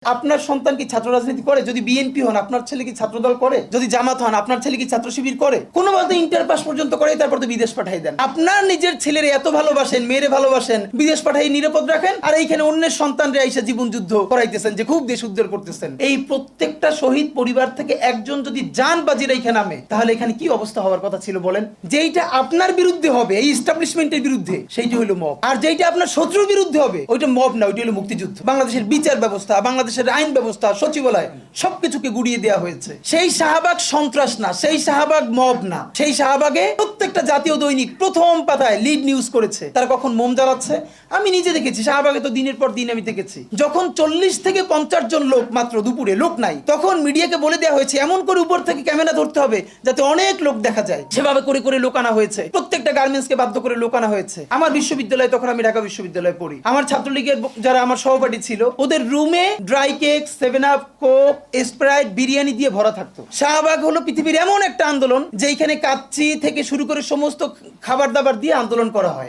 আপনার সন্তান কি ছাত্র রাজনীতি করে? যদি বিএনপি হন আপনার ছেলে কি ছাত্রদল করে? যদি জামাত হন আপনার ছেলে কি ছাত্র শিবির করে? কোনোভাবে ইন্টার পাস পর্যন্ত করে, তারপর তো বিদেশ পাঠাই দেন। আপনার নিজের ছেলের এত ভালোবাসেন, মেয়েরে ভালোবাসেন, বিদেশ পাঠাই নিরাপদ রাখেন, আর এইখানে অন্যের সন্তানরে আইসা জীবন যুদ্ধ করাইতেছেন যে খুব দেশ উদ্ধার করতেছেন। এই প্রত্যেকটা শহীদ পরিবার থেকে একজন যদি জান বাজি রেখে নামে, তাহলে এখানে কি অবস্থা হওয়ার কথা ছিল বলেন? যেইটা আপনার বিরুদ্ধে হবে, এই এস্টাবলিশমেন্টের বিরুদ্ধে, সেইটা হলো মব। আর যেইটা আপনার শত্রুর বিরুদ্ধে হবে, ওইটা মব না, ওইটা হলো মুক্তিযুদ্ধ। বাংলাদেশের বিচার ব্যবস্থা, বাংলাদেশের আইন ব্যবস্থা, সচিবালয় সবকিছুকে গুড়িয়ে দেওয়া হয়েছে। সেই শাহবাগ সন্ত্রাস না, সেই শাহবাগ মব না, সেই শাহবাগে প্রত্যেকটা জাতীয় দৈনিক প্রথম পাতায় লিড নিউজ করেছে তারা কখন মোম জ্বালাচ্ছে। আমি নিজে দেখেছি শাহবাগে, তো দিনের পর দিন আমি দেখেছি যখন 40 থেকে 50 জন লোক মাত্র, দুপুরে লোক নাই, তখন মিডিয়াকে বলে দেওয়া হয়েছে এমন করে উপর থেকে ক্যামেরা ধরতে হবে যাতে অনেক লোক দেখা যায়। সেভাবে করে করে লোক আনা হয়েছে, প্রত্যেকটা গার্মেন্টসকে বাধ্য করে লোক আনা হয়েছে। আমার বিশ্ববিদ্যালয়ে, তখন আমি ঢাকা বিশ্ববিদ্যালয়ে পড়ি, আমার ছাত্রলীগের যারা আমার সহপাঠী ছিল, ওদের রুমে dry cake, 7 up, Coke, Sprite, biryani দিয়ে ভরা থাকতো। শাহবাগ হলো পৃথিবীর এমন একটা আন্দোলন যেখানে কাচ্চি থেকে শুরু করে সমস্ত খাবার দাবার দিয়ে আন্দোলন করা হয়।